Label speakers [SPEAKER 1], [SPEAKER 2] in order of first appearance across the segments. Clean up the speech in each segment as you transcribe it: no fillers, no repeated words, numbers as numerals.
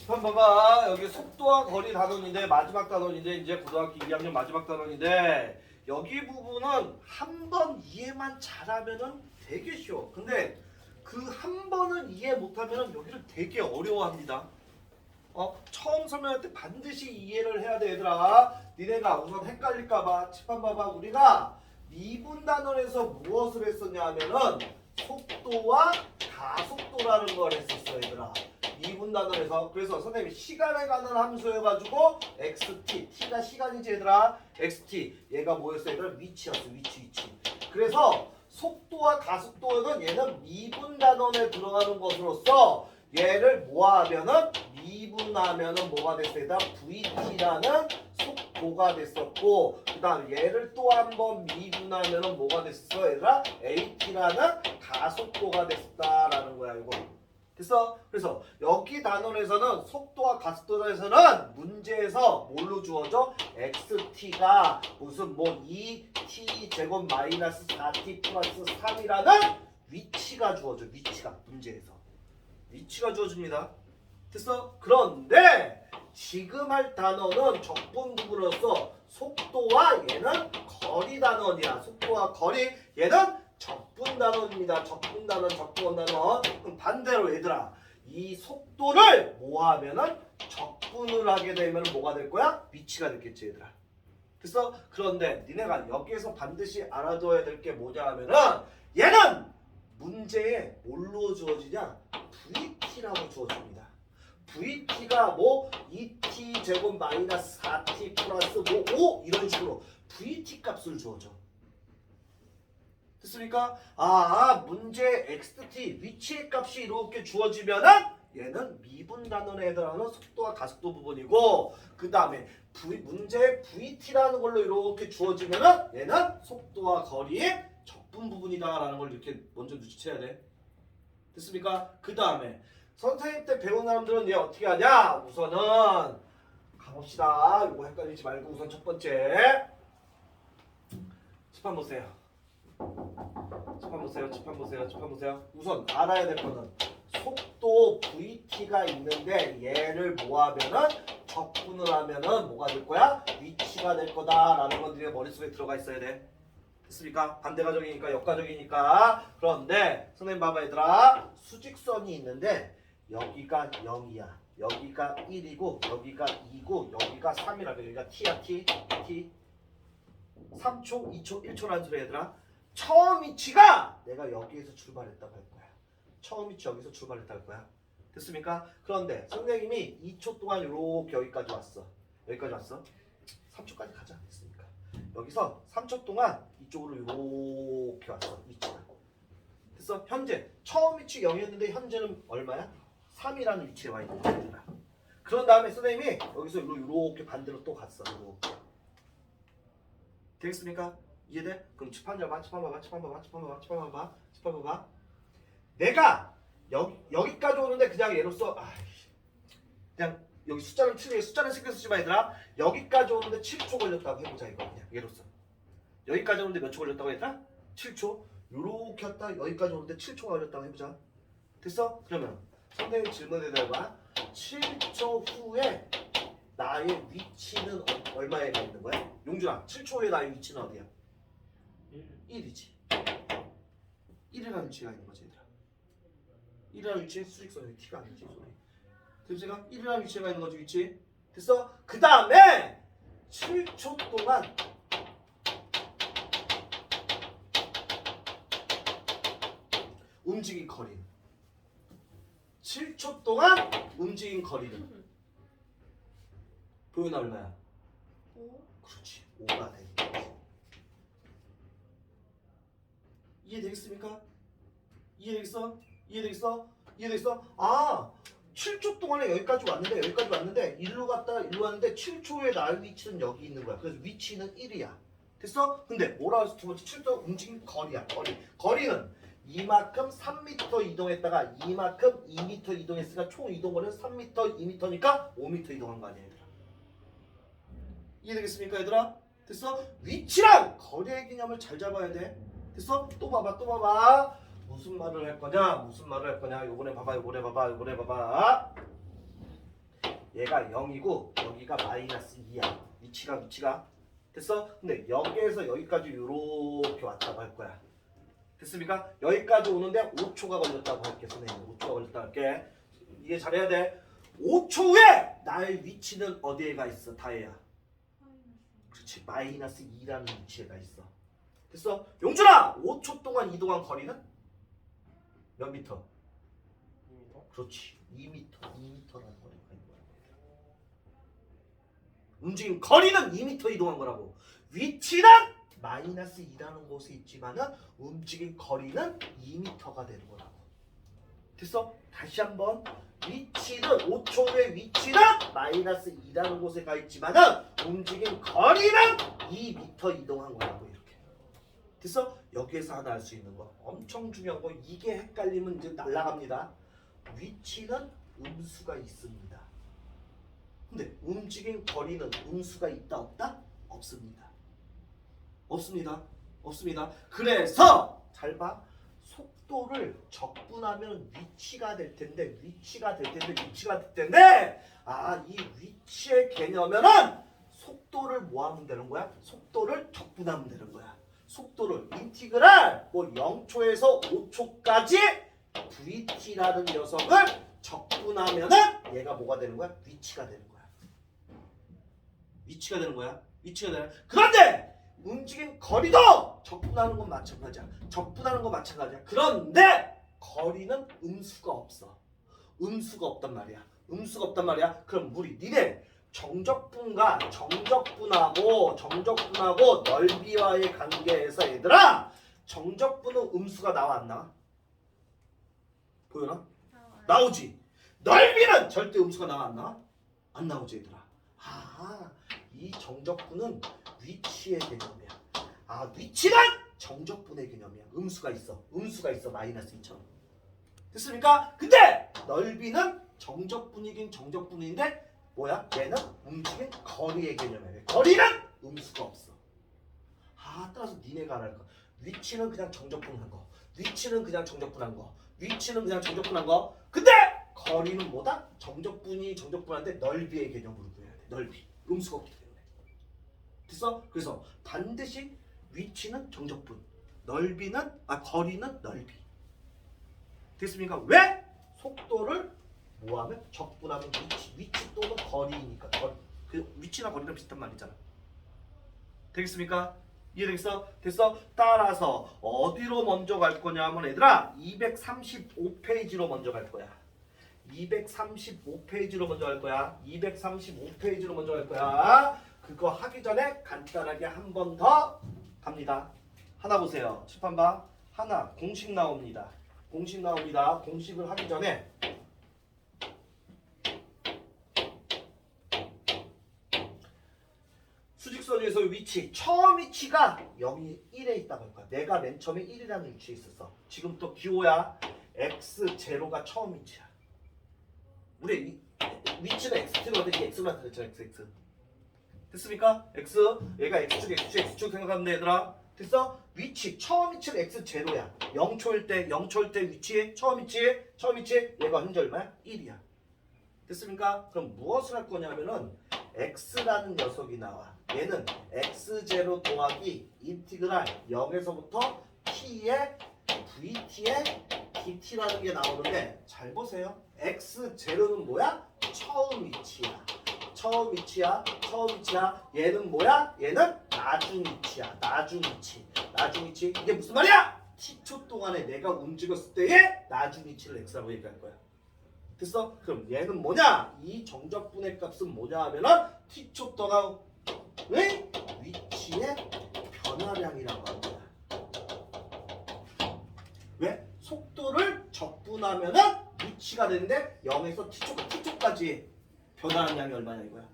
[SPEAKER 1] 한 봐봐. 여기 속도와 거리 단원인데 마지막 단원인데 이제 고등학교 2학년 마지막 단원인데 여기 부분은 한 번 이해만 잘하면은 되게 쉬워. 근데 그 한 번은 이해 못하면은 여기를 되게 어려워합니다. 처음 설명할 때 반드시 이해를 해야 돼 얘들아. 니네가 우선 헷갈릴까봐 칠판 봐봐. 우리가 미분 단원에서 무엇을 했었냐 하면은 속도와 가속도라는 걸 했었어 얘들아. 미분 단원에서. 그래서 선생님이 시간에 관한 함수여가지고 xt, t가 시간이지 얘들아. xt, 얘가 뭐였어 얘들아? 위치였어. 위치. 그래서 속도와 가속도는 얘는 미분 단원에 들어가는 것으로서 얘를 모아하면은 미분하면은 뭐가 됐어 얘들아? vt라는 속도가 됐었고, 그 다음 얘를 또 한 번 미분하면은 뭐가 됐어 얘들아? at라는 가속도가 됐다라는 거야 이거. 됐어? 그래서 여기 단원에서는 속도와 가속도에서는 문제에서 뭘로 주어져? xt가 무슨 뭐 2t 제곱 마이너스 4t 플러스 3이라는 위치가 주어져. 위치가 문제에서 위치가 주어집니다. 됐어? 그런데 지금 할 단어는 적분 부분으로서 속도와 얘는 거리 단원이야. 속도와 거리, 얘는 적분 단원입니다. 적분 단원. 그럼 반대로 얘들아, 이 속도를 모아하면은 적분을 하게 되면 뭐가 될 거야? 위치가 됐겠지 얘들아. 됐어? 그런데 니네가 여기에서 반드시 알아둬야 될 게 뭐냐 하면은 얘는 문제에 뭘로 주어지냐? VT라고 주어집니다. VT가 뭐 2t 제곱 마이너스 4t 플러스 뭐 5 이런 식으로 VT 값을 주어져. 됐습니까? 문제 xt 위치의 값이 이렇게 주어지면은 얘는 미분 단원에 해당하는 속도와 가속도 부분이고, 그 다음에 문제 vt라는 걸로 이렇게 주어지면은 얘는 속도와 거리의 적분 부분이다라는 걸 이렇게 먼저 눈치채야 돼. 됐습니까? 그 다음에 선생님 때 배운 사람들은 얘 어떻게 하냐? 우선은 가봅시다. 이거 헷갈리지 말고 우선 첫 번째 칠판 보세요. 칠판 보세요. 우선 알아야 될 거는 속도 vt가 있는데 얘를 모아면은 적분을 하면은 뭐가 될 거야? 위치가 될 거다라는 건 네가 머릿속에 들어가 있어야 돼. 됐습니까? 반대가적이니까 역가적이니까. 그런데 선생님 봐봐 얘들아, 수직선이 있는데 여기가 0이야. 여기가 1이고 여기가 2고 여기가 3이라고. 여기가 t야. t 3초, 2초, 1초라는 소리 얘들아. 처음 위치가 내가 여기에서 출발했다고 할 거야. 처음 위치 여기서 출발했다고 할 거야. 됐습니까? 그런데 선생님이 2초 동안 이렇게 여기까지 왔어. 3초까지 가자. 됐습니까? 여기서 3초 동안 이쪽으로 이렇게 왔어. 위치가. 됐어? 현재 처음 위치 0이었는데 현재는 얼마야? 3이라는 위치에 와 있는 거야. 그런 다음에 선생님이 여기서 이렇게 반대로 또 갔어. 이렇게. 되겠습니까? 이해돼? 그럼 칠판 봐봐. 내가 여기까지 오는데 그냥 예로써 그냥 여기 숫자는 신경 쓰지 마 얘들아. 여기까지 오는데 7초 걸렸다고 해보자 이거. 그냥 예로써 여기까지 오는데 몇 초 걸렸다고 얘들아? 7초. 요렇게 왔다 여기까지 오는데 7초가 걸렸다고 해보자. 됐어? 그러면 선생님 질문에 대해봐. 7초 후에 나의 위치는 얼마에 가 있는 거야? 용준아, 7초 후에 나의 위치는 어디야? 1이지. 1이라는 위치가 있는 거지 얘들아. 1이라는 위치에 수직선이 t가 아니지 소리. 됐습니까? 1이라는 위치가 있는 거지 위치. 됐어? 그 다음에 7초 동안 움직인 거리. 7초 동안 움직인 거리는 보여나 얼마야? 5. 그렇지. 5가 되는 거지. 이해되겠습니까? 이해되겠어? 7초 동안에 여기까지 왔는데 일로 갔다 일로 왔는데 7초 후에 나의 위치는 여기 있는 거야. 그래서 위치는 1이야. 됐어? 근데 뭐라 해서 두 번째 7초 움직인 거리야. 거리는 이만큼 3m 이동했다가 이만큼 2m 이동했으니까 총 이동거리는 3m, 2m니까 5m 이동한 거 아니야 얘들아. 이해되겠습니까 얘들아? 됐어? 위치랑 거리의 개념을 잘 잡아야 돼. 됐어? 또 봐봐. 무슨 말을 할 거냐? 요번에 봐봐. 얘가 0이고 여기가 마이너스 2야. 위치가 됐어? 근데 여기에서 여기까지 이렇게 왔다고 할 거야. 됐습니까? 여기까지 오는데 5초가 걸렸다고 할게. 선생님 5초가 걸렸다고 할게. 이해 잘해야 돼. 5초 후에 나의 위치는 어디에 가 있어? 다혜야. 그렇지. 마이너스 2라는 위치에 가 있어. 됐어? 용준아! 5초 동안 이동한 거리는? 몇 미터?
[SPEAKER 2] 2m?
[SPEAKER 1] 그렇지. 2m라는 거리가 있는 거야. 움직임 거리는 2m 이동한 거라고. 위치는 마이너스 2라는 곳에 있지만은 움직임 거리는 2m가 되는 거라고. 됐어? 다시 한번. 위치는 5초 후의 위치는 마이너스 2라는 곳에 가 있지만은 움직임 거리는 2m 이동한 거라고. 이렇게. 됐어? 여기에서 하나 알 수 있는 거 엄청 중요한 거. 이게 헷갈리면 이제 날아갑니다. 위치는 음수가 있습니다. 근데 움직임 거리는 음수가 있다 없다? 없습니다. 없습니다. 그래서 잘 봐. 속도를 적분하면 위치가 될 텐데 아, 이 위치의 개념에는 속도를 뭐 하면 되는 거야? 속도를 적분하면 되는 거야. 속도를 인티그랄 0초에서 5초까지 vt라는 녀석을 적분하면은 얘가 뭐가 되는 거야? 위치가 되는 거야. 위치가 되는. 그런데 움직임 거리도 적분하는 건 마찬가지야. 그런데 거리는 음수가 없어. 음수가 없단 말이야. 그럼 우리 니네 정적분하고 넓이와의 관계에서 얘들아, 정적분은 음수가 나와 안 나와? 보여나? 나오지. 넓이는 절대 음수가 나와 안 나와? 안 나오지 얘들아. 아, 이 정적분은 위치의 개념이야. 아, 위치는 정적분의 개념이야. 음수가 있어 마이너스 2천. 됐습니까? 근데 넓이는 정적분이긴 정적분인데 뭐야? 얘는 움직임 거리의 개념이야. 거리는 음수가 없어. 아, 따라서 니네가 알아야 할 거. 위치는 그냥 정적분한 거. 근데 거리는 뭐다? 정적분한데 넓이의 개념으로 그려야 돼. 넓이. 음수가 없기 때문에. 됐어? 그래서 반드시 위치는 정적분, 거리는 넓이. 됐습니까? 왜? 속도를 뭐하면 적분하면 위치 또는 거리니까. 그 위치나 거리랑 비슷한 말이잖아. 되겠습니까? 이해되겠어? 됐어? 따라서 어디로 먼저 갈 거냐면 얘들아 235페이지로 먼저 갈 거야. 235페이지로 먼저 갈 거야. 그거 하기 전에 간단하게 한 번 더 갑니다. 하나 보세요. 칠판 봐. 하나 공식 나옵니다. 공식을 하기 전에 수직선에서 위치, 처음 위치가 0이 1에 있다고 할 거야. 내가 맨 처음에 1이라는 위치에 있었어. 지금 또 기호야. x0가 처음 위치야. 우리 위치는 x0거든. x만 그랬잖아. x. 됐습니까? x, 얘가 x축 생각하면 돼 얘들아. 됐어? 위치, 처음 위치는 x0야. 0초일 때 위치, 처음 위치 얘가 현재 얼마야? 1이야. 됐습니까? 그럼 무엇을 할 거냐면은 x라는 녀석이 나와. 얘는 x0 더하기 인티그랄 0에서부터 t의 vt의 dt라는 게 나오는데 잘 보세요. x0는 뭐야? 처음 위치야. 얘는 뭐야? 얘는 나중 위치. 이게 무슨 말이야? t초 동안에 내가 움직였을 때의 나중 위치를 x라고 얘기할 거야. 됐어? 그럼 얘는 뭐냐? 이 정적분의 값은 뭐냐 하면은 t초 동안의 위치의 변화량이라고 합니다. 왜? 속도를 적분하면은 위치가 되는데 0에서 t초까지 변화하는 양이 얼마냐 이거야.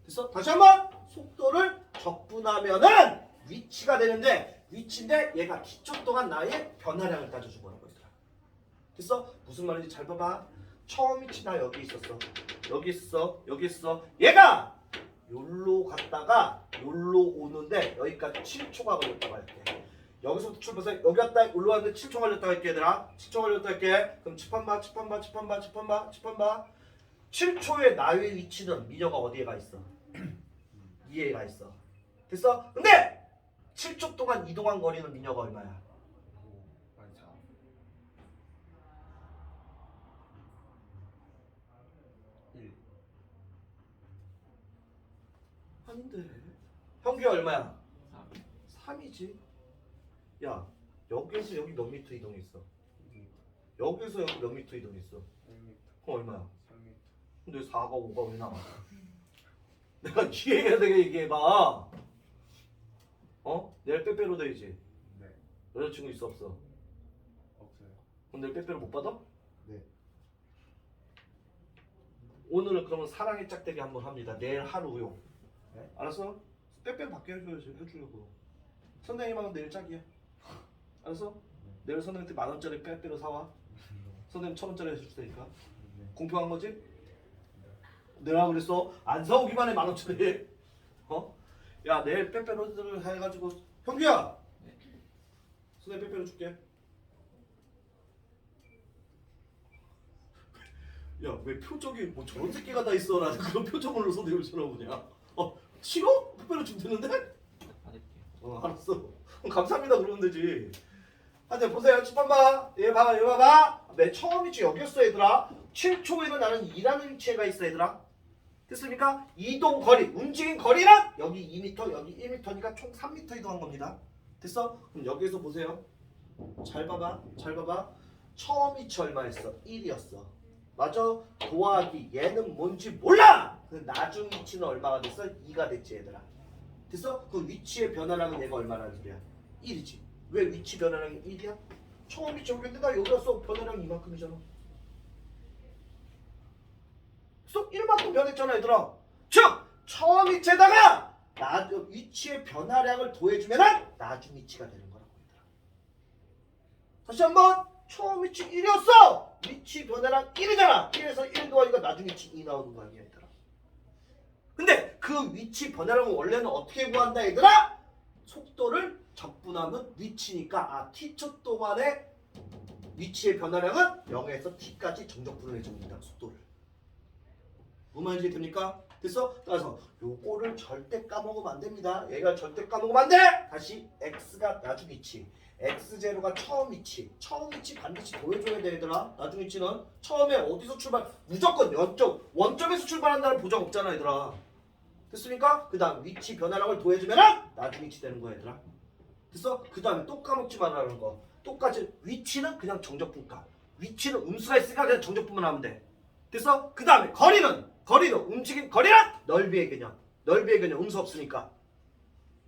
[SPEAKER 1] 됐어? 다시 한번. 속도를 적분하면은 위치가 되는데 위치인데 얘가 t초 동안 나의 변화량을 따져준 거라고 얘들아. 됐어? 무슨 말인지 잘 봐봐. 처음 위치 나 여기 있었어. 여기 있어. 얘가 요로 갔다가 요로 오는데 여기까지 7초가 걸렸다고 할게. 여기서부터 출발해서 여기 갔다 올라왔는데 7초 걸렸다고 할게 얘들아. 7초 걸렸다고 할게. 그럼 칠판 봐. 7초의 나의 위치는 미녀가 어디에 가 있어? 2에 가 있어. 됐어? 근데 7초 동안 이동한 거리는 미녀가 얼마야?
[SPEAKER 2] 5, 아니 4, 1,
[SPEAKER 1] 아닌데. 형규 얼마야?
[SPEAKER 2] 3,
[SPEAKER 1] 3이지. 야, 여기에서 여기 몇 미터 이동했어?
[SPEAKER 2] 2m,
[SPEAKER 1] 여기서 여기 몇 미터 이동했어?
[SPEAKER 2] 1m,
[SPEAKER 1] 그럼 얼마야?
[SPEAKER 2] 3m.
[SPEAKER 1] 근데 4가 5가 왜 나와? 내가 이해해야 되게 얘기해봐. 어? 내일 빼빼로 돼야지.
[SPEAKER 2] 네,
[SPEAKER 1] 여자친구 있어 없어?
[SPEAKER 2] 없어요.
[SPEAKER 1] 그럼 내일 빼빼로 못 받아?
[SPEAKER 2] 네.
[SPEAKER 1] 오늘은 그러면 사랑의 짝대기 한번 합니다. 내일 하루요.
[SPEAKER 2] 네?
[SPEAKER 1] 알았어? 빼빼로 받게 해주려고. 선생님하고 내일 짝이야. 알았어? 내일 선생님한테 10,000원짜리 빼빼로 사와. 선생님 1,000원짜리 해줄 테니까.
[SPEAKER 2] 네.
[SPEAKER 1] 공평한 거지? 내가 그랬어. 안 사오기만 해 10,000원짜리. 어? 야 내일 빼빼로를 해가지고 형규야. 선생님 빼빼로 줄게. 야 왜 표정이 뭐 저런 새끼가 다 있어 라는 그런 표정으로 선생님을 쳐다보냐. 싫어? 빼빼로 주면 되는데?
[SPEAKER 2] 받을게요.
[SPEAKER 1] 알았어. 그럼 감사합니다 그러면 되지. 하여튼 보세요. 10번 봐. 얘 봐봐. 얘 봐봐. 맨 처음 위치 여기였어 얘들아. 7초에는 나는 2라는 위치에 가 있어 얘들아. 됐습니까? 이동 거리, 움직인 거리는 여기 2m, 여기 1m니까 총 3m 이동한 겁니다. 됐어? 그럼 여기에서 보세요. 잘 봐봐. 잘 봐봐. 처음 위치 얼마였어? 1이었어. 맞아? 더하기 얘는 뭔지 몰라! 그 나중 위치는 얼마가 됐어? 2가 됐지 얘들아. 됐어? 그 위치의 변화량은 얘가 얼마라는 소리야? 1이지. 왜 위치 변화량이 1이야? 처음 위치 여기인데 나 여기 왔어. 변화량 이만큼이잖아. 그래서 1만큼 변했잖아 얘들아. 즉 처음 위치에다가 위치의 변화량을 더해주면 나중 위치가 되는 거라고 얘들아. 다시 한번 처음 위치 1이었어. 위치 변화량 1이잖아. 1에서 1 더하니까 나중 위치 2 나오는 거 아니야 얘들아. 근데 그 위치 변화량은 원래는 어떻게 구한다 얘들아? 속도를 적분하면 위치니까 t초 동안의 위치의 변화량은 0에서 t까지 정적분을 해줍니다. 속도를. 무슨 말인지 됩니까? 됐어? 따라서 요거를 절대 까먹으면 안 됩니다. 얘가 절대 까먹으면 안 돼! 다시 x가 나중 위치, x0가 처음 위치. 처음 위치 반드시 더해줘야 돼 얘들아. 나중 위치는 처음에 어디서 출발, 무조건 원점에서 출발한다는 보장 없잖아 얘들아. 됐습니까? 그 다음 위치 변화량을 더해주면 나중 위치 되는 거야 얘들아. 됐어? 그 다음에 또 까먹지 말라는 거. 똑같이 위치는 그냥 정적분값. 위치는 음수가 있으니까 그냥 정적분만 하면 돼. 됐어? 그 다음에 거리는 움직인 거리는 넓이의 개념. 넓이의 개념 음수 없으니까.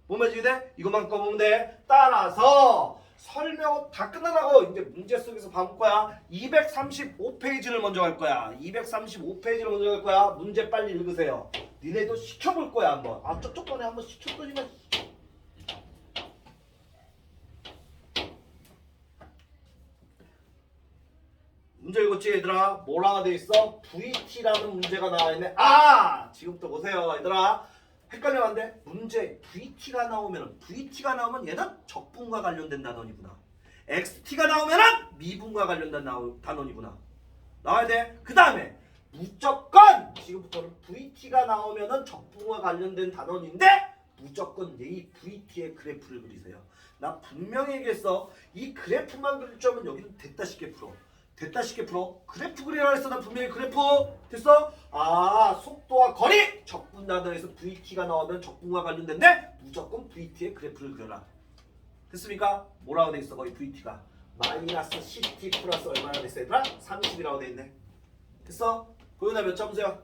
[SPEAKER 1] 뭐만 지게 돼? 이것만 꺼보면 돼. 따라서 설명 다 끝나고 이제 문제 속에서 봐볼 거야. 235페이지를 먼저 갈 거야. 235페이지를 먼저 갈 거야. 문제 빨리 읽으세요. 니네도 시켜볼 거야 한번. 저쪽 번에 한번 시켰더니만. 문제 읽었지 얘들아? 뭐라고 돼 있어? VT라는 문제가 나와 있네. 지금부터 보세요 얘들아. 헷갈리면 안 돼. 문제 VT가 나오면 얘는 적분과 관련된 단원이구나. XT가 나오면 미분과 관련된 단원이구나. 나와야 돼. 그 다음에 무조건 지금부터는 VT가 나오면 적분과 관련된 단원인데 무조건 이 VT의 그래프를 그리세요. 나 분명히 얘기했어. 이 그래프만 그릴 줄 알면 여기는 됐다 쉽게 풀어. 됐다 쉽게 풀어. 그래프 그리라 했어. 나 분명히 그래프. 됐어? 속도와 거리 적분 단원에서 VT가 나오면 적분과 관련된데 무조건 VT의 그래프를 그려라. 됐습니까? 뭐라고 돼 있어? 거기 VT가 마이너스 CT 플러스 얼마나 됐어 얘들아? 30이라고 돼 있네. 됐어? 거기다 몇 참수야?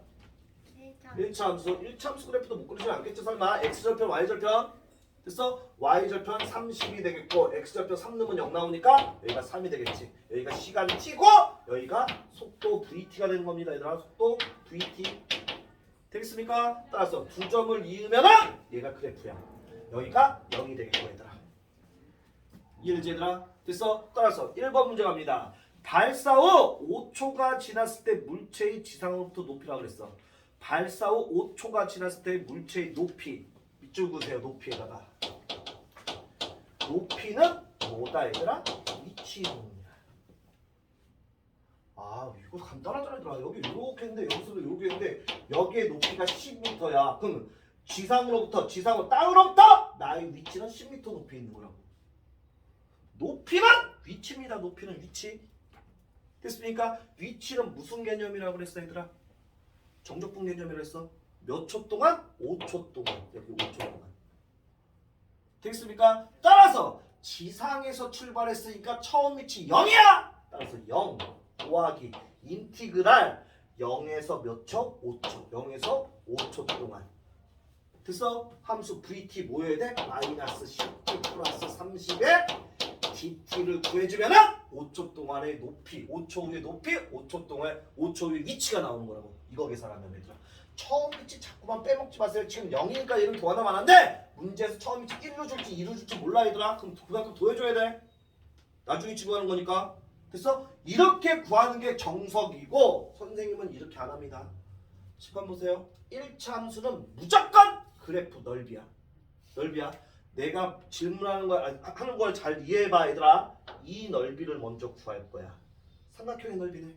[SPEAKER 1] 1참수. 1참수 그래프도 못 그리지 않겠지 설마. X절편 Y절편. 됐어? Y절편 30이 되겠고 X절편 3 넣으면 0 나오니까 여기가 3이 되겠지. 여기가 시간 T고 여기가 속도 VT가 되는 겁니다 얘들아. 속도 VT 되겠습니까? 따라서 두 점을 이으면 얘가 그래프야. 여기가 0이 되겠고 얘들아. 이해되지 얘들아? 됐어? 따라서 1번 문제 갑니다. 발사 후 5초가 지났을 때 물체의 지상으로부터 높이라고 그랬어. 발사 후 5초가 지났을 때 물체의 높이. 밑줄 그으세요. 높이에다가. 높이는 뭐다 얘들아? 위치 이동이야. 아 이거 간단하잖아 얘들아. 여기 이렇게 했는데 여기서도 이렇게 했는데 여기의 높이가 10m야. 그럼 지상으로 땅으로부터 나의 위치는 10m 높이에 있는 거라고. 높이는 위치입니다. 높이는 위치. 됐습니까? 위치는 무슨 개념이라고 그랬어 얘들아? 정적분 개념이라고 했어. 몇 초 동안? 5초 동안. 여기 5초 동안. 되겠습니까? 따라서 지상에서 출발했으니까 처음 위치 0이야. 따라서 0 더하기 인티그랄 0에서 몇 초? 5초. 0에서 5초 동안. 됐어? 함수 vt 뭐여야 돼? 마이너스 10t 플러스 30에 dt를 구해주면은 5초 동안의 높이, 5초 후의 높이, 5초 동안 5초 후의 위치가 나오는 거라고. 이거 계산하면 얘들아. 처음 위치 자꾸만 빼먹지 마세요. 지금 0이니까 얘는 도하나만 한데 문제에서 처음 위치 1로 줄지 2로 줄지 몰라 얘들아. 그럼 그만큼 더해줘야 돼. 나중에 치고하는 거니까. 됐어? 이렇게 구하는 게 정석이고 선생님은 이렇게 안 합니다. 10번 보세요. 1차 함수는 무조건 그래프 넓이야. 넓이야. 내가 질문하는 걸 하는 걸 잘 이해해봐 얘들아. 이 넓이를 먼저 구할 거야. 삼각형의 넓이네.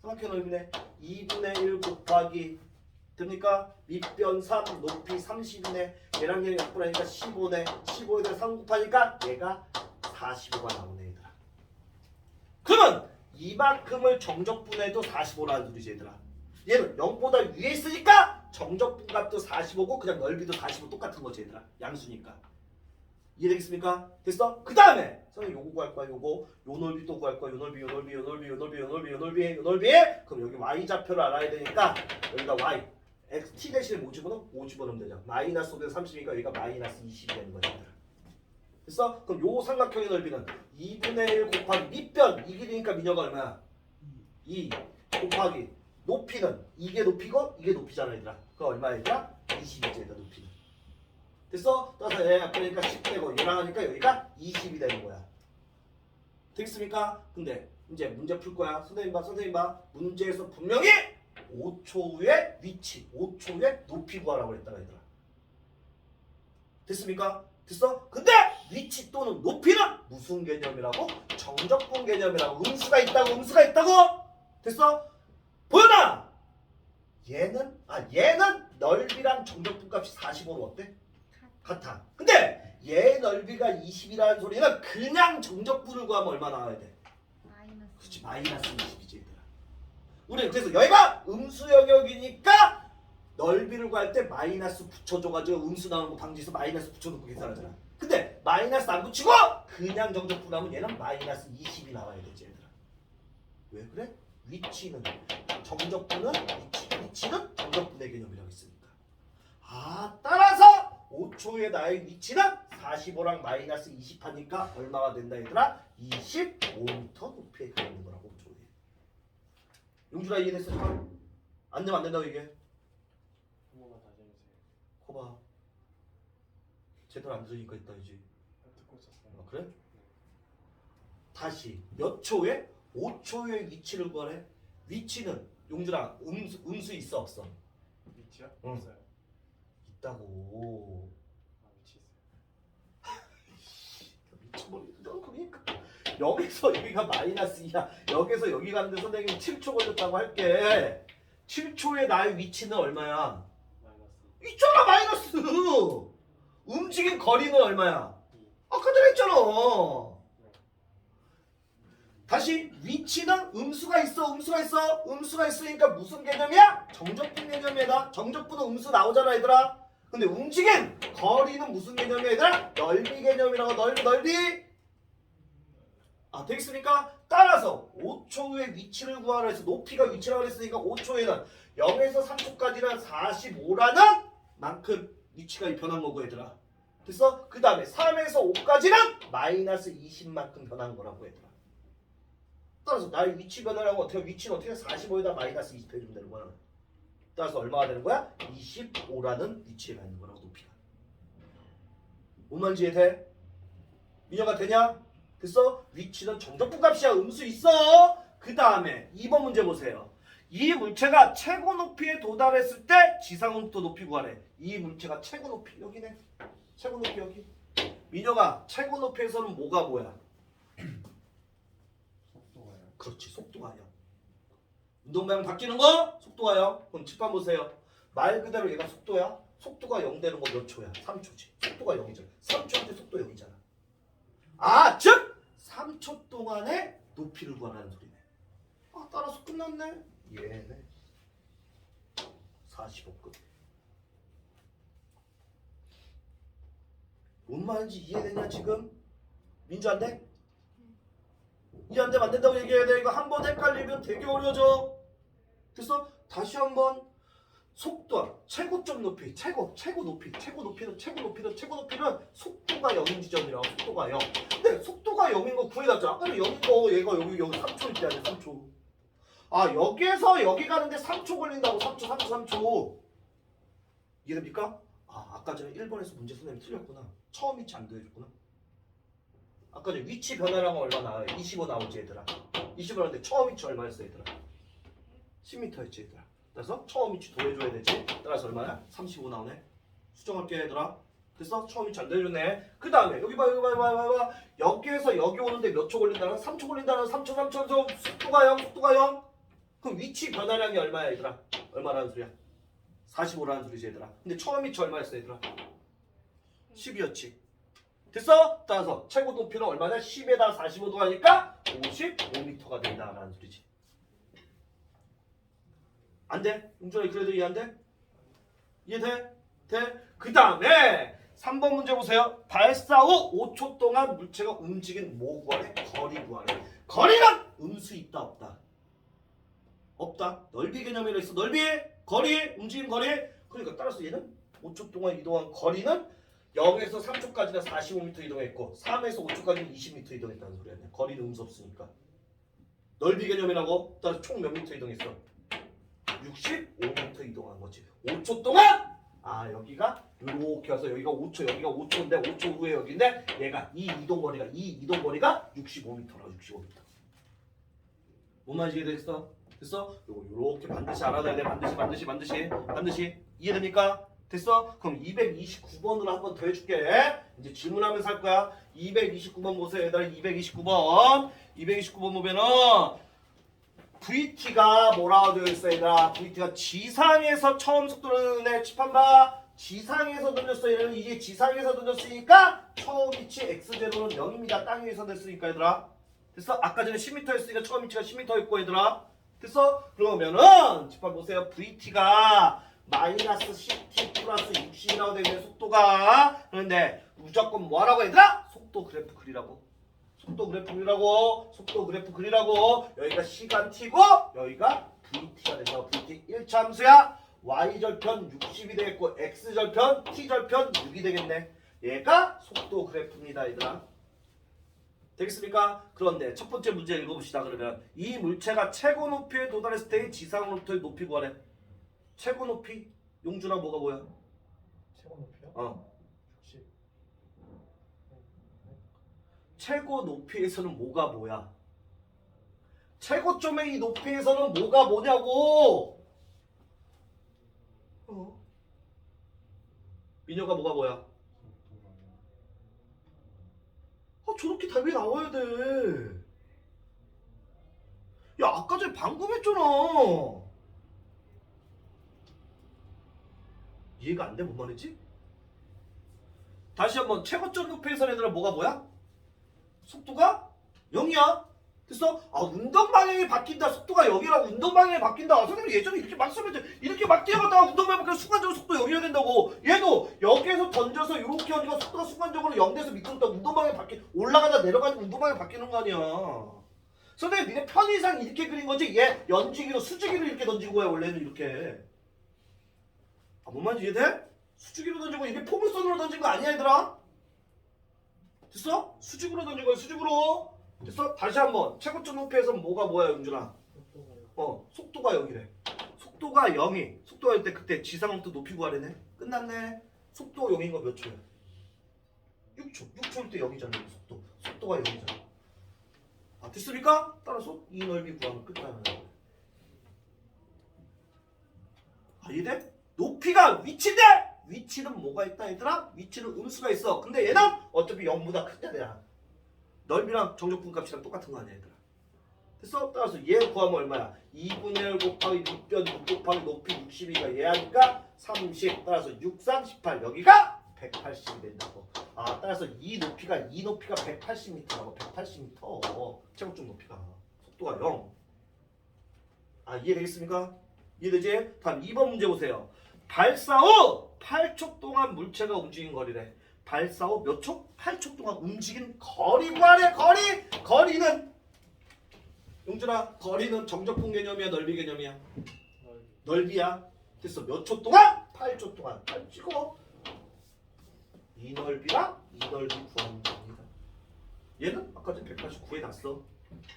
[SPEAKER 1] 삼각형 넓이네. 2분의 1 곱하기 됩니까? 밑변 3 높이 30이네. 얘랑 얘랑 약분하니까 15네. 15에다 3 곱하니까 얘가 45가 나오네 얘들아. 그러면 이만큼을 정적분해도 45라는 소리지 얘들아. 얘는 0보다 위에 있으니까 정적분 값도 45고 그냥 넓이도 45 똑같은 거지 얘들아. 양수니까. 이해되겠습니까? 됐어? 그 다음에 선생님 요거 구할 거야. 요거 요 넓이 또 구할 거야. 요 넓이 요 넓이 요 넓이 요 넓이 요 넓이 요 넓이 요 넓이. 그럼 여기 y좌표를 알아야 되니까 여기다 y x t 대신에 뭐 집어넣어? 5 집어넣으면 되죠. 마이너스 5에서 30이니까 여기가 마이너스 20이 되는 거야 얘들아. 됐어? 그럼 요 삼각형의 넓이는 2분의 1 곱하기 밑변 이 길이니까 미녀가 얼마야? 2 곱하기 높이는 이게 높이고 이게 높이잖아 얘들아. 그거 얼마야 얘들아? 20이지 얘들아 높이는. 됐어? 따라서 얘 약분이니까 10 되고 얘랑 하니까 여기가 20이 되는 거야. 되겠습니까? 근데 이제 문제 풀 거야. 선생님 봐. 문제에서 분명히 5초 후에 위치, 5초 후에 높이 구하라고 했다가 얘들아. 됐습니까? 됐어? 근데 위치 또는 높이는 무슨 개념이라고? 정적분 개념이라고. 음수가 있다고. 됐어? 보여라! 얘는 넓이랑 정적분 값이 45로 어때? 같아. 근데 얘 넓이가 20이라는 소리는 그냥 정적분을 구하면 얼마 나와야 돼? 그렇지, 마이너스 20이지 얘들아. 우리 그래서 여기가 음수 영역이니까 넓이를 구할 때 마이너스 붙여줘가지고 음수 나오는 거 방지해서 마이너스 붙여놓고 계산하잖아. 근데 마이너스 안 붙이고 그냥 정적분 하면 얘는 마이너스 20이 나와야 되지 얘들아. 왜 그래? 위치는 정적분은 위치는 정적분의 개념이라고 했으니까. 따라서 5초의 나의 위치는 45랑 마이너스 20 하니까 얼마가 된다 얘들아? 25m 높이에 가 있는 거라고 5초에. 용준아 이해됐어? 안 되면 안 된다고 이게.
[SPEAKER 2] 한 번만 다시 해주세요.
[SPEAKER 1] 거봐. 제대로 안 들으니까 있다 이제.
[SPEAKER 2] 듣고 있었어요.
[SPEAKER 1] 그래? 다시 몇 초에? 5초의 위치를 구하래. 위치는 용준아 음수 있어 없어?
[SPEAKER 2] 위치요?
[SPEAKER 1] 응.
[SPEAKER 2] 없어요.
[SPEAKER 1] 있다고.
[SPEAKER 2] 위치 있어요.
[SPEAKER 1] 미쳐버리겠다. 그러니까 여기서 여기가 마이너스 2야. 여기서 여기 가는데 선생님 7초 걸렸다고 할게. 7초의 나의 위치는 얼마야?
[SPEAKER 2] 마이너스
[SPEAKER 1] 있잖아 마이너스. 움직인 거리는 얼마야?
[SPEAKER 2] 2.
[SPEAKER 1] 아까 전에 했잖아. 다시 위치는 음수가 있으니까 무슨 개념이야? 정적분 개념이다. 정적분은 음수 나오잖아 얘들아. 근데 움직인 거리는 무슨 개념이야 얘들아? 넓이 개념이라고. 넓이. 되겠습니까? 따라서 5초 후에 위치를 구하라 해서 높이가 위치라고 했으니까 5초에는 0에서 3초까지는 45라는 만큼 위치가 변한 거고 얘들아. 됐어? 그 다음에 3에서 5까지는 마이너스 20만큼 변한 거라고 얘들아. 따라서 나의 위치 변화라고 위치는 어떻게 45에다 마이너스 20 해주면 되는 거야. 따라서 얼마가 되는 거야? 25라는 위치에 가 있는 거라고 높이가. 뭔 말인지 이해돼? 민혁아 되냐? 됐어? 위치는 정적분 값이야. 음수 있어. 그 다음에 2번 문제 보세요. 이 물체가 최고 높이에 도달했을 때 지상으로부터 높이 구하래. 이 물체가 최고 높이 여기네. 최고 높이 여기. 민혁아 최고 높이에서는 뭐가 뭐야?
[SPEAKER 2] 속도가요.
[SPEAKER 1] 그렇지, 속도가 아니야. 운동 방향 바뀌는 거 속도가 0. 그럼 칠판 보세요. 말 그대로 얘가 속도야. 속도가 0 되는 거 몇 초야? 3초지. 속도가 0이잖아. 3초인데 속도 0이잖아. 아, 즉 3초 동안에 높이를 구하라는 소리네. 아, 따라서 끝났네. 얘네 45급. 뭔 말인지 이해되냐 지금? 민주 안 돼? 이해 안 되면 안 된다고 얘기해야 돼. 이거 한 번 헷갈리면 되게 어려워져. 됐어? 다시 한번 속도, 최고점 높이, 최고 높이는 속도가 0인 지점이라고. 속도가 0. 근데 속도가 0인 거 구해놨잖아. 아까 0인 거 얘가 여기 3초일 때 아니야. 3초. 아, 여기에서 여기 가는데 3초 걸린다고. 3초. 이해됩니까? 아, 아까 전에 1번에서 문제 선생님이 틀렸구나. 처음 위치 안 더해줬구나. 아까 전에 위치 변화량은 얼마 나와요? 25 나오지 얘들아. 25 나오는데 처음 위치 얼마였어 얘들아? 10m였지 얘들아. 그래서 처음 위치 더해줘야 되지. 따라서 얼마야? 35 나오네. 수정할게 얘들아. 됐어? 처음 위치 안 더해줬네. 그 다음에 여기 봐. 여기에서 여기 오는데 몇 초 걸린다는? 3초 걸린다는. 3초. 속도가 0. 그럼 위치 변화량이 얼마야 얘들아? 얼마라는 소리야? 45라는 소리지 얘들아. 근데 처음 위치 얼마였어 얘들아? 10이었지. 됐어? 따라서 최고 높이는 얼마냐? 10에다 45도 하니까 55m가 된다라는 소리지. 안 돼? 용준아 그래도 이해 안 돼? 이해돼? 돼? 그 다음에 3번 문제 보세요. 발사 후 5초 동안 물체가 움직인 뭐 구하래? 거리 구하래. 거리는 음수 있다 없다? 없다. 넓이 개념이라 있어. 넓이, 거리, 움직임 거리. 그러니까 따라서 얘는 5초 동안 이동한 거리는 0에서 3초까지는 45m 이동했고 3에서 5초까지는 20m 이동했다는 소리야. 거리는 음수 없으니까. 넓이 개념이라고. 따라서 총 몇 미터 이동했어? 65m 이동한 거지. 5초 동안. 아, 여기가 이렇게 와서 여기가 5초, 여기가 5초인데 5초 후에 여기인데 얘가 이 이동 거리가 65m라고. 65m. 뭔 말인지 이해됐어? 됐어? 요거 이렇게 반드시 알아둬야 돼. 반드시 이해됩니까? 됐어? 그럼 229번으로 한번 더 해줄게. 이제 질문하면서 할 거야. 229번 보세요. 얘들아 229번 보면은 VT가 뭐라고 되어 있어 얘들아? VT가 지상에서 처음 속도를 내 칠판 봐. 지상에서 던졌어. 얘는 이게 지상에서 던졌으니까 처음 위치 X0는 0입니다. 땅 위에서 냈으니까 얘들아. 됐어? 아까 전에 10m였으니까 처음 위치가 10m였고 얘들아. 됐어? 그러면은 칠판 보세요. VT가 마이너스 10t 플러스 60이라고 되는 속도가. 그런데 무조건 뭐라고 얘들아? 속도 그래프 그리라고. 속도 그래프 그리라고. 여기가 시간 t고 여기가 vt가 돼서 vt 1차 함수야. y절편 60이 되겠고 x절편 t절편 6이 되겠네. 얘가 속도 그래프입니다 얘들아. 되겠습니까? 그런데 첫 번째 문제 읽어봅시다. 그러면 이 물체가 최고 높이에 도달했을 때의 지상으로부터의 높이 구하래. 최고 높이? 용준아 뭐가 뭐야?
[SPEAKER 2] 최고 높이요? 60.
[SPEAKER 1] 최고 높이에서는 뭐가 뭐야? 최고점의 이 높이에서는 뭐가 뭐냐고! 민혁아 뭐가 뭐야? 저렇게 답이 나와야 돼. 야, 아까 전에 방금 했잖아. 이해가 안 돼? 뭔 말이지? 다시 한번 최고점 높이에서 얘들아 뭐가 뭐야? 속도가 0이야. 됐어? 아, 운동 방향이 바뀐다. 속도가 0이라고. 운동 방향이 바뀐다. 선생님 예전에 이렇게 막 쓰면 이렇게 막 뛰어갔다가 운동 방향 바뀌면 순간적으로 속도 0이어야 된다고. 얘도 여기에서 던져서 이렇게 하니까 속도가 순간적으로 0 돼서 미끄럽다. 운동 방향 올라가다 내려가니까 운동 방향 바뀌는 거 아니야. 선생님 니네 편의상 이렇게 그린 거지. 얘 연지기로 수직기로 이렇게 던진 거야. 원래는 이렇게. 아, 뭔 말인지 이해돼? 수직기로 던지고 이게 포물선으로 던진 거 아니야 얘들아? 됐어? 수직으로 던진 거야. 수직으로. 됐어? 다시 한번 최고점 높이에서 뭐가 뭐야 용준아? 속도가 0이래. 속도가 0이 속도가 0일 때 그때 지상으로부터 높이 구하래네. 끝났네. 속도 0인 거 몇 초야? 6초일 때 0이잖아. 속도가 0이잖아. 아, 됐습니까? 따라서 이 넓이 구하면 끝나는 거야. 아, 이해돼? 높이가 위치인데 위치는 뭐가 있다 얘들아? 위치는 음수가 있어. 근데 얘는 어차피 0보다 크잖아. 넓이랑 정적분 값이랑 똑같은 거 아니야 얘들아. 됐어? 따라서 얘 구하면 얼마야? 2분의 1 곱하기 밑변 6 곱하기 높이 62가 얘 하니까 30. 따라서 6, 3, 18. 여기가 180이 된다고. 아, 따라서 이 높이가 180m라고. 180m. 최고점 높이가. 속도가 0. 아, 이해되겠습니까? 이해되지? 다음 2번 문제 보세요. 발사 후 8초 동안 물체가 움직인 거리래. 발사 후 몇 초? 8초 동안 움직인 거리 구하래. 거리는 용준아, 거리는 정적분 개념이야, 넓이 개념이야? 넓이야. 됐어. 몇 초 동안? 8초 동안. 8 찍어. 이 넓이랑 이 넓이 구하는 겁니다. 얘는 아까 전에 189에 났어.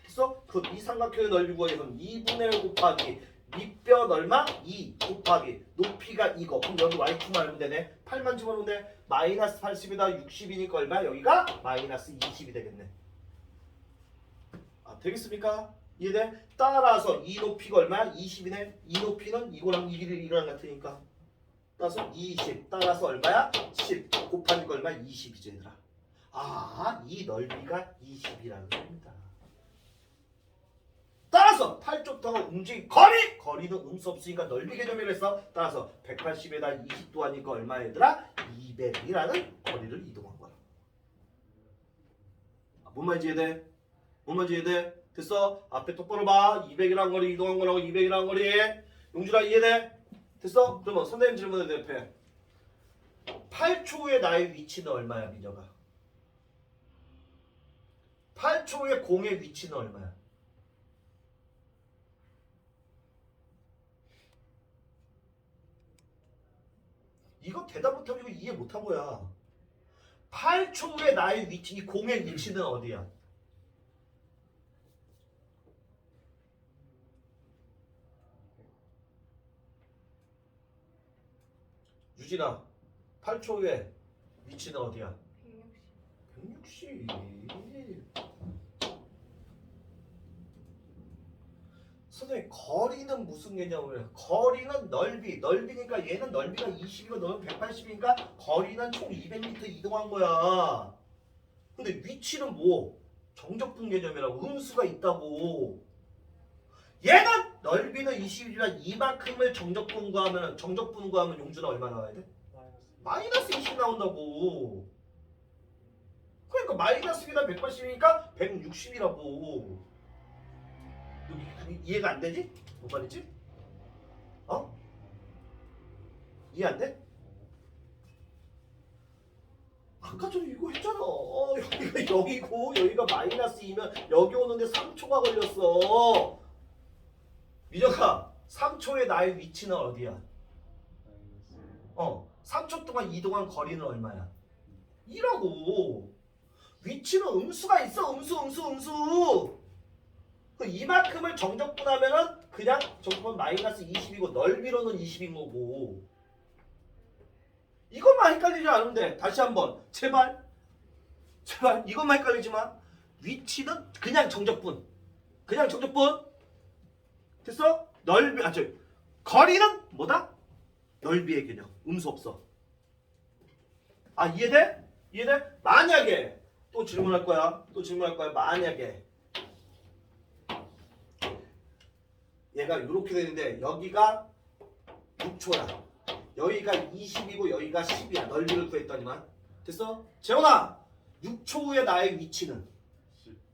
[SPEAKER 1] 됐어? 그 이 삼각형의 넓이 구하기 위해서는 2분의 1 곱하기 밑변 얼마? 2 곱하기 높이가 이거. 그럼 여기 y축만 알면 되네. 8만 집어넣으면 돼. 마이너스 80에다 60이니까 얼마? 여기가 마이너스 20이 되겠네. 아, 되겠습니까? 이해돼? 따라서 이 높이가 얼마야? 20이네. 이 높이는 이거랑 이거랑 같으니까. 따라서 20. 따라서 얼마야? 10 곱하니까 얼마? 20이지 얘들아. 아, 이 넓이가 20이라는 겁니다. 따라서 8쪽 동안 움직인 거리는 음수 없으니까 넓이 개념이라 했어. 따라서 180에다 20도 하니까 얼마 얘들아? 200이라는 거리를 이동한 거야. 아, 뭔 말인지 이해돼? 뭔 말인지 이해돼? 됐어? 앞에 똑바로 봐. 200이라는 거리 이동한 거라고. 200이라는 거리. 용준아 이해돼? 됐어? 그러면 선생님 질문에 대답해. 8초 후에 나의 위치는 얼마야, 민혁아? 8초 후에 공의 위치는 얼마야? 이거 대답 못하면 이거 이해 못한 거야. 8초 후에 나의 위치, 이 공의 위치는 어디야? 유진아, 8초 후에 위치는 어디야? 160. 160. 선생님, 거리는 무슨 개념이에요? 거리는 넓이니까 얘는 넓이가 20이고 너는 180이니까 거리는 총 200m 이동한 거야. 근데 위치는 뭐? 정적분 개념이라고. 음수가 있다고. 얘는 넓이는 20이지만 이만큼을 정적분 구하면 용준아 얼마 나와야 돼? 마이너스 20 나온다고. 그러니까 마이너스 2다 180이니까 160이라고. 이해가 안 되지? 뭔 말이지? 어? 이해 안 돼? 아까 전에 이거 했잖아. 여기가 여기고 여기가 마이너스 2면 여기 오는데 3초가 걸렸어. 민혁아, 3초에 나의 위치는 어디야? 3초 동안 이동한 거리는 얼마야? 2라고. 위치는 음수가 있어. 음수. 이만큼을 정적분하면은 그냥 정적분 마이너스 20이고 넓이로는 20인 거고. 이것만 헷갈리지 않으면 돼. 다시 한번 제발 이것만 헷갈리지 마. 위치는 그냥 정적분. 됐어? 거리는 뭐다? 넓이의 개념. 음수 없어. 아, 이해돼? 만약에 또 질문할 거야. 만약에 얘가 이렇게 되는데 여기가 6초야. 여기가 20이고 여기가 10이야. 넓이를 구했더니만. 됐어? 재원아, 6초 후에 나의 위치는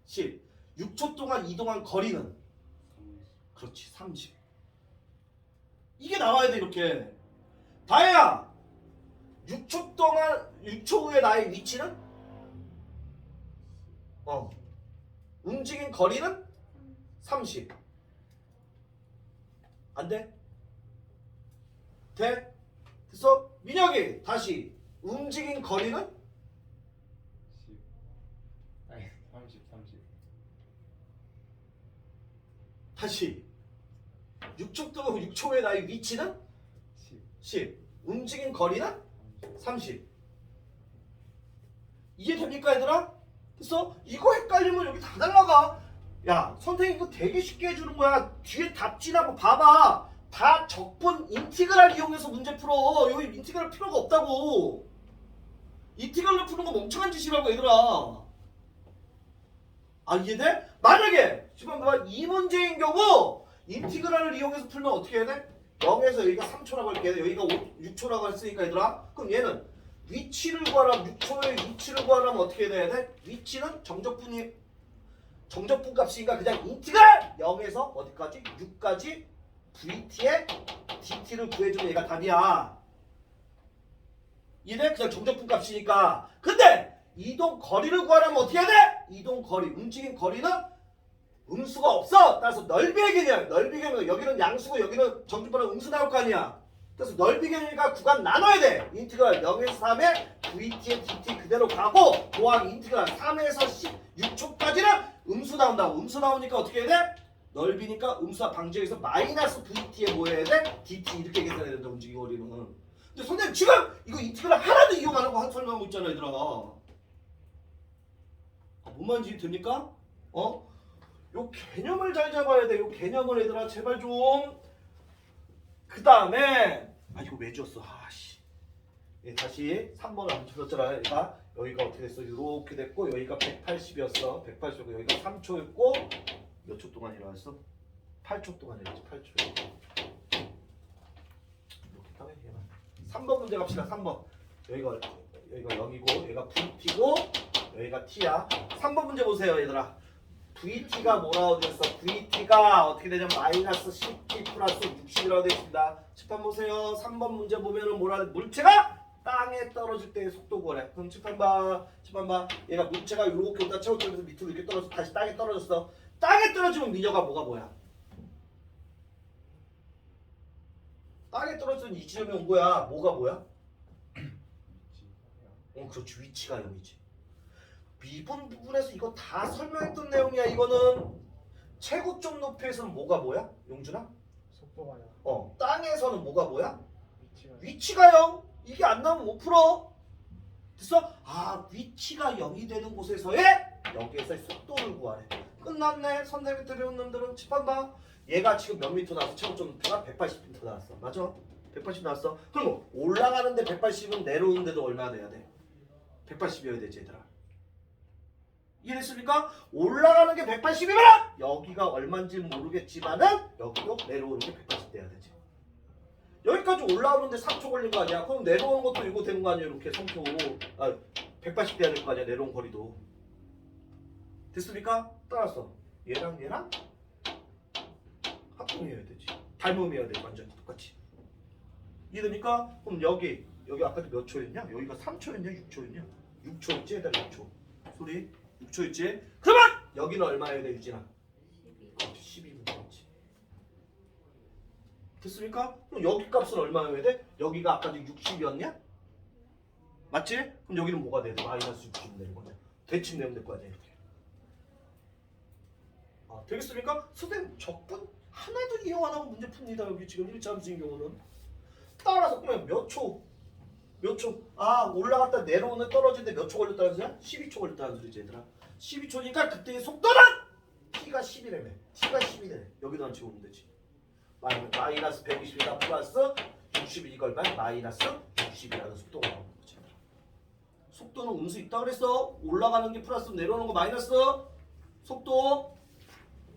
[SPEAKER 1] 10. 6초 동안 이동한 거리는 그렇지, 30. 이게 나와야 돼. 이렇게. 다혜야, 6초 후에 나의 위치는 움직인 거리는 30. 안 돼? 돼? 됐어? 민혁이 다시 움직인 거리는
[SPEAKER 2] 10. 아니 30.
[SPEAKER 1] 다시 6초 후에 나의 위치는 10. 움직인 거리는 30. 이해됩니까 얘들아? 됐어? 이거 헷갈리면 여기 다 날라가. 야, 선생님 이거 되게 쉽게 해주는 거야. 뒤에 답지라고 봐봐. 다 적분 인티그랄 이용해서 문제 풀어. 여기 인티그랄 필요가 없다고. 인티그랄로 푸는 거 멍청한 짓이라고 얘들아. 아 이해돼? 만약에 지금 봐봐 이 문제인 경우 인티그랄을 이용해서 풀면 어떻게 해야 돼? 0에서 여기가 3초라고 할게. 여기가 6초라고 했으니까 얘들아. 그럼 얘는 위치를 구하라면 6초의 위치를 구하라면 어떻게 돼야 돼? 위치는 정적분 값이니까 그냥 인티그랄 0에서 어디까지? 6까지 VT의 DT를 구해주면 얘가 답이야. 얘는 그냥 정적분 값이니까. 근데 이동 거리를 구하려면 어떻게 해야 돼? 이동 거리, 움직임 거리는 음수가 없어. 따라서 넓이의 개념, 넓이 개념. 여기는 양수고 여기는 정주번호 음수 나올 거 아니야. 그래서 넓이 개념이니까 구간 나눠야 돼. 인티그랄 0에서 3에 VT의 DT 그대로 가고 도항 인티그랄 3에서 16초까지는 음수 나온다고. 음수 나오니까 어떻게 해야 돼? 넓이니까 음수와 방지에서 마이너스 VT에 뭐 해야 돼? DT 이렇게 계산해야 된다. 움직임 거리는. 근데 선생님 지금 이거 인티그랄 하나도 이용 안 하고 설명하고 있잖아 얘들아. 뭔 말인지 됩니까? 요 개념을 잘 잡아야 돼. 요 개념을 얘들아 제발 좀. 그 다음에 이거 왜 줬어? 아씨. 다시 3번을 안 줬잖아. 얘가 여기가 어떻게 됐어? 이렇게 됐고 여기가 180이었어. 180이고 여기가 3초였고 몇 초 동안 일어났어? 8초 동안 일어났지. 8초. 이렇게 따면 얘만. 3번 문제 갑시다. 3번. 여기가 0이고 여기가 VT고 여기가 T야. 3번 문제 보세요 얘들아. VT가 뭐라고 되었어? VT가 어떻게 되냐면 마이너스 10T 플러스 60이라고 되어 있습니다. 칠판 보세요. 3번 문제 보면은 뭐라 물체가 땅에 떨어질 때의 속도 구하래. 그럼 칠판 봐. 얘가 물체가 이렇게 오다 채워지면서 밑으로 이렇게 떨어져서 다시 땅에 떨어졌어. 땅에 떨어지면 미녀가 뭐야? 땅에 떨어지면 이 지점에 온 거야. 뭐야? 그렇지. 위치가 0이지. 미분 부분에서 이거 다 설명했던 내용이야. 이거는 최고점 높이에서는 뭐야? 용준아?
[SPEAKER 2] 속도가요.
[SPEAKER 1] 땅에서는 뭐야?
[SPEAKER 2] 위치가.
[SPEAKER 1] 위치가 0. 이게 안 나오면 못 풀어. 됐어? 위치가 0이 되는 곳에서의 여기에서의 속도를 구하래. 끝났네. 선생님 때 배운 놈들은 칠판 봐. 얘가 지금 몇 미터 나왔어? 최고점 높이가 180m 나왔어. 맞아? 180 나왔어. 그럼 올라가는데 180은 내려오는데도 얼마나 돼야 돼? 180이어야 되지 얘들아. 이해됐습니까? 올라가는 게 180이면 여기가 얼마인지 모르겠지만은 여기도 내려오는 게 180 돼야 되지. 여기까지 올라오는데 3초 걸린 거 아니야? 그럼 내려오는 것도 이거 되는 거 아니야? 이렇게 3초 180 돼야 될 거 아니야? 내려온 거리도. 됐습니까? 따라서 얘랑 합동해야 되지. 닮음해야 돼. 완전히 똑같이. 이해됩니까? 그럼 여기 아까도 몇 초였냐? 여기가 3초였냐? 6초였냐? 6초였지? 얘들아 6초. 소리 6초였지? 그러면 여기는 얼마여야 돼 유진아? 12분 되겠지. 됐습니까? 그럼 여기 값은 얼마여야 돼? 여기가 아까도 60이었냐? 맞지? 그럼 여기는 뭐가 돼야 돼? 마이너스 60 되는 거냐? 대칭 내면 될 거 아니야 이렇게. 되겠습니까? 선생님 적분 하나도 이용 안 하고 문제 풉니다. 여기 지금 1차 함수인 경우는. 따라서 그러면 몇 초? 올라갔다 내려오는 떨어지는데 몇 초 걸렸다는 소리야? 12초 걸렸다는 소리지 얘들아. 12초니까 그때의 속도는 T가 10이라며. T가 10이래. 여기도 안 치우면 되지. 마이너스 120이다 플러스 60이 이걸 마이너스 60이라는 속도가 나오는 거지 얘들아. 속도는 음수 있다 그랬어. 올라가는 게 플러스 내려오는 거 마이너스 속도.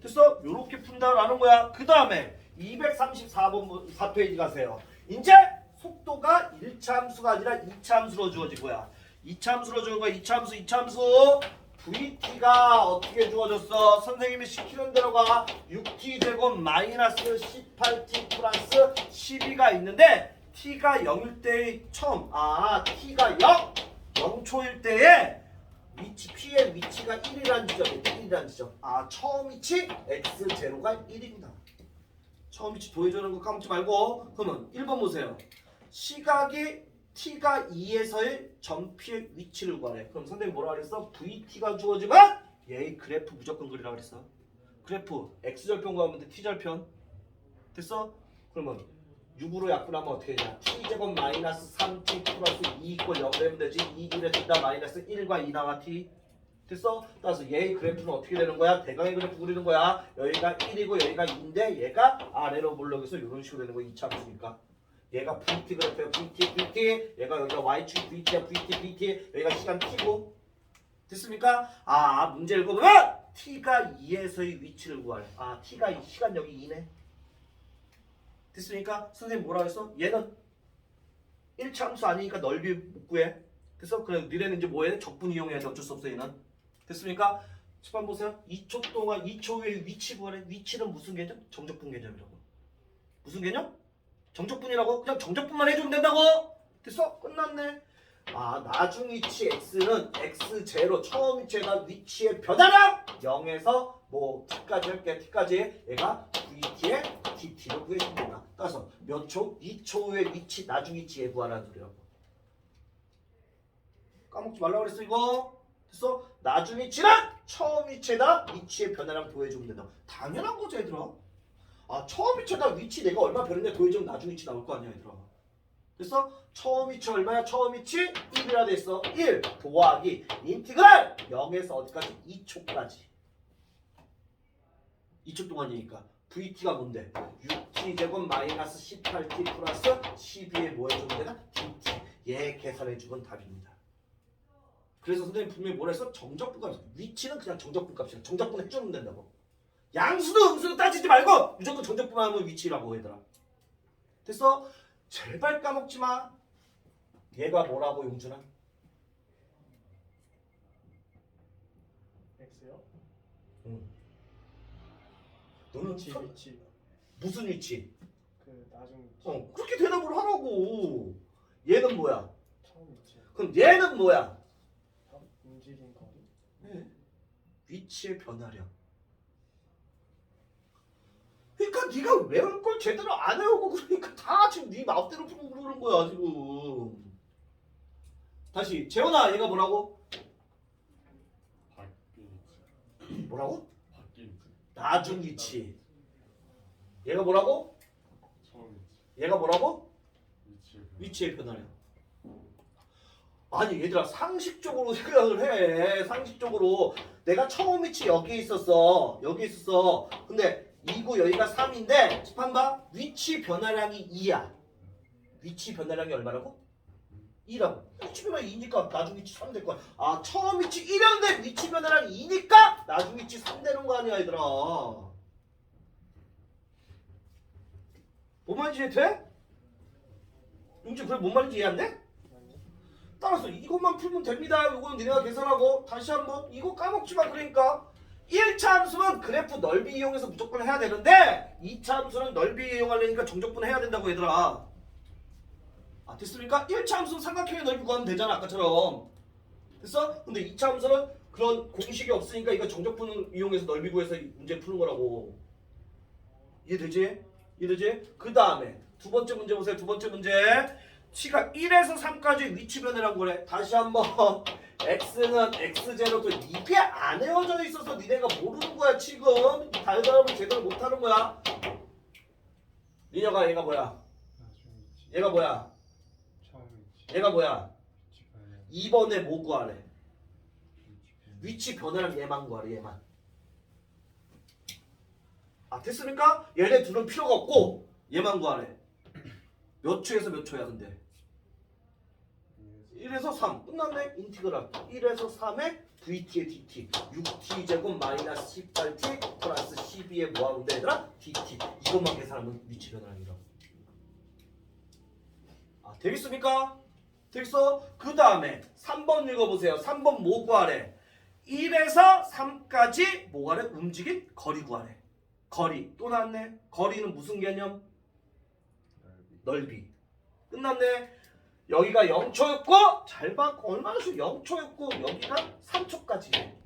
[SPEAKER 1] 됐어? 요렇게 푼다라는 거야. 그 다음에 234번 4페이지 가세요. 이제 속도가 1차 함수가 아니라 2차 함수로 주어진 거야. 2차 함수로 주어진 거야. 2차 함수. VT가 어떻게 주어졌어? 선생님이 시키는 대로가 6t 제곱 마이너스 18t 플러스 12가 있는데 t가 0일 때의 처음 t가 0초일 때에 P의 위치가 1이라는 지점. 처음 위치 x0가 1이구나. 처음 위치 도해주는 거 까먹지 말고. 그러면 1번 보세요. 시각이 t가 2에서의 점 P의 위치를 구하래. 그럼 선생님이 뭐라 그랬어? VT가 주어지면 얘의 그래프 무조건 그리라 그랬어. 그래프 x절편 구하면 돼. t절편. 됐어? 그러면 6으로 약분하면 어떻게 되냐? t제곱 마이너스 3t 플러스 2 이꼴 0 되면 되지. 2, 1에 든다 마이너스 1과 2 나와 t. 됐어? 따라서 얘의 그래프는 어떻게 되는 거야? 대강의 그래프 그리는 거야. 여기가 1이고 여기가 2인데 얘가 아래로 몰려서 이런 식으로 되는 거야. 2차 함수니까. 얘가 VT 그래프야. VT. 얘가 여기가 Y축 VT야. VT. 여기가 시간 T고. 됐습니까? 문제 읽어보면 t가 2에서의 위치를 구하래. 아 t가 이 시간 여기 2네. 됐으니까 선생님 뭐라 했어? 얘는 1차 함수 아니니까 넓이 못 구해. 그래서 그래 니네는 이제 뭐 해야 돼? 적분 이용해야 돼. 어쩔 수 없어 얘는. 됐습니까? 10번 보세요. 2초 동안 2초 후에 위치 구하래. 위치는 무슨 개념? 정적분 개념이라고. 무슨 개념? 정적분이라고? 그냥 정적분만 해주면 된다고? 됐어? 끝났네. 아 나중 위치 x는 x0 처음 위치가 위치의 변화량 0에서 뭐 t까지 할게. t까지 얘가 vt의 dt를 구해주면 된다. 따라서 몇 초? 2초 후에 위치 나중 위치에 구하라는 소리라고. 까먹지 말라고 그랬어 이거. 됐어? 나중 위치는 처음 위치에다 위치의 변화량 더해주면 된다. 당연한 거죠 얘들아. 아 처음 위치에다 위치 내가 얼마 변했냐 더해주면 나중 위치 나올 거 아니야 얘들아. 됐어? 처음 위치 얼마야? 처음 위치 1이라 됐어. 1 더하기 인티그랄 0에서 어디까지? 2초까지. 2초 동안이니까 VT가 뭔데? 6T제곱 마이너스 18T 플러스 12에 뭐 해주면 되나? DT. 얘 계산해주면 답입니다. 그래서 선생님 분명히 뭐라 했어? 정적분 값. 위치는 그냥 정적분 값이야. 정적분 해주면 된다고. 양수도 음수도 따지지 말고 무조건 정적분 하면 위치라고 얘들아. 됐어? 제발 까먹지 마. 얘가 뭐라고 용준아?
[SPEAKER 3] X요?
[SPEAKER 1] 응. 너는
[SPEAKER 3] 위치 위치
[SPEAKER 1] 무슨 위치?
[SPEAKER 3] 그 나중 위치
[SPEAKER 1] 그렇게 대답을 하라고. 얘는 뭐야?
[SPEAKER 3] 처음 위치
[SPEAKER 1] 그럼 얘는 뭐야?
[SPEAKER 3] 움직인 거리
[SPEAKER 1] 위치의 변화량. 그러니까 네가 외울 걸 제대로 안 외우고 그러니까 다 지금 네 마음대로 풀고 그러는 거야 지금. 다시 재원아 얘가 뭐라고?
[SPEAKER 2] 바뀐 위치.
[SPEAKER 1] 뭐라고?
[SPEAKER 2] 바뀐 위치.
[SPEAKER 1] 나중 위치. 얘가 뭐라고?
[SPEAKER 2] 처음 위치.
[SPEAKER 1] 얘가 뭐라고?
[SPEAKER 2] 위치의 변화.
[SPEAKER 1] 위치의 변화량. 아니 얘들아 상식적으로 생각을 해. 상식적으로 내가 처음 위치 여기에 있었어. 여기 있었어. 근데 2고 여기가 3인데 집한 봐. 위치 변화량이 2야. 위치 변화량이 얼마라고? 2라고. 위치 변화량이 2니까 나중 위치 3 될 거야. 아 처음 위치 1이었는데 위치 변화량이 2니까 나중 위치 3 되는 거 아니야 얘들아. 뭔 말인지 이해 돼? 용지 그래 뭔 말인지 이해 안 돼? 따라서 이것만 풀면 됩니다. 이거는 니네가 계산하고 다시 한번 이거 까먹지 마. 그러니까 1차 함수는 그래프 넓이 이용해서 무조건 해야 되는데 2차 함수는 넓이 이용하려니까 정적분 해야 된다고 얘들아. 아 됐습니까? 1차 함수는 삼각형의 넓이 구하면 되잖아 아까처럼. 됐어? 근데 2차 함수는 그런 공식이 없으니까 이거 정적분을 이용해서 넓이 구해서 문제 푸는 거라고. 이해되지? 이해되지? 그 다음에 두 번째 문제 보세요. 두 번째 문제. t가 1에서 3까지 위치 변화라고 그래. 다시 한번 x는 x0도 입이 안 헤어져 있어서 니네가 모르는 거야 지금. 다이어그램을 제대로 못하는 거야. 니네가 얘가 뭐야?
[SPEAKER 2] 나중 위치.
[SPEAKER 1] 얘가 뭐야?
[SPEAKER 2] 처음 위치.
[SPEAKER 1] 얘가 뭐야?
[SPEAKER 2] 위치 변화.
[SPEAKER 1] 2번에 뭐 구하래?
[SPEAKER 2] 위치 변화.
[SPEAKER 1] 위치 변화랑 얘만 구하래 얘만. 아 됐습니까? 얘네 둘은 필요가 없고 얘만 구하래. 몇 초에서 몇 초야 근데? 1에서 3 끝났네. 인티그랄 1에서 3에 VT의 DT 6T제곱 마이너스 18T 플러스 12에 뭐하면 돼 얘들아? DT 이것만 계산하면 위치 변화량이라고. 아 되겠습니까? 되겠어? 그 다음에 3번 읽어보세요. 3번 뭐 구하래? 1에서 3까지 뭐 구하래? 움직인 거리 구하래. 거리 또 나왔네. 거리는 무슨 개념? 넓이. 끝났네. 여기가 0초였고 잘 봐. 얼마나 쉬워. 0초였고 여기가 3초까지.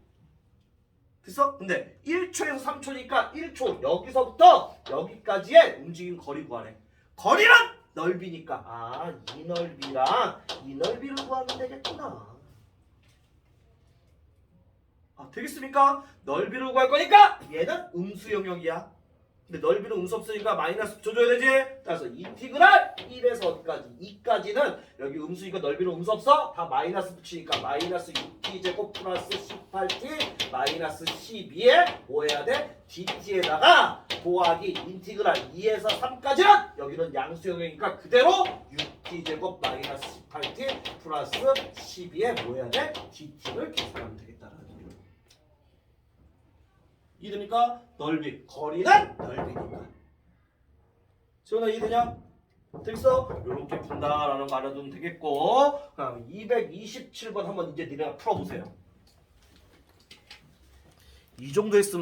[SPEAKER 1] 됐어? 근데 1초에서 3초니까 1초 여기서부터 여기까지의 움직임 거리 구하래. 거리는 넓이니까 아 이 넓이랑 이 넓이를 구하면 되겠구나. 아 되겠습니까? 넓이를 구할 거니까 얘는 음수 영역이야. 근데 넓이는 음수 없으니까 마이너스 붙여줘야 되지. 따라서 인티그랄 1에서 어디까지? 2까지는 여기 음수니까 넓이는 음수 없어? 다 마이너스 붙이니까 마이너스 6t제곱 플러스 18t 마이너스 12에 뭐 해야 돼? dt에다가 더하기 인티그랄 2에서 3까지는 여기는 양수 영역이니까 그대로 6t제곱 마이너스 18t 플러스 12에 뭐 해야 돼? dt를 계산하면 되겠다라는 거예요. 이해됩니까? 넓이. 거리는 넓이니까. 지원아 이해되냐? 됐어? 이렇게 푼다라는 거 알아두면 되겠고 그럼 227번 한번 이제 니네가 풀어보세요. 이 정도 했으면